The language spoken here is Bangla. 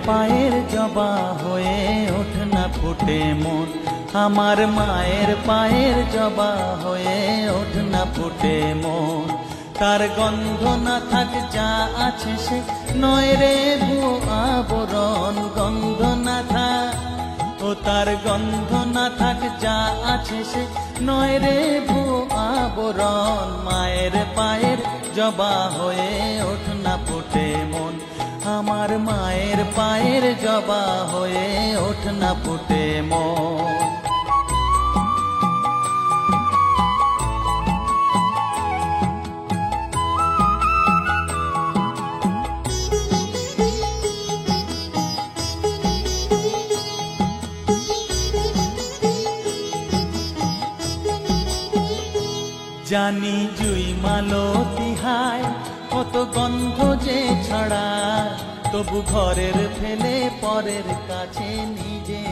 পায়ের জবা হয়ে ওঠ না ফুটে মন, আমার মায়ের পায়ের জবা হয়ে ওঠ না ফুটে মন। তার গন্ধ না থাক যা আছে সে নয় রে ভুয়ো আবরণ, গন্ধ না থাক ও তার গন্ধ না থাক যা আছে সে নয় রে ভুয়ো আবরণ। মায়ের পায়ের জবা হয়ে ওঠ না ফুটে মন, আমার মায়ের পায়ের জবা হয়ে ওঠ না ফুটে মন। জানি জুই মালতী হায় কত গন্ধ যে ছড়ায়, তবু ঘরের ফেলে পরের কাছে নিজে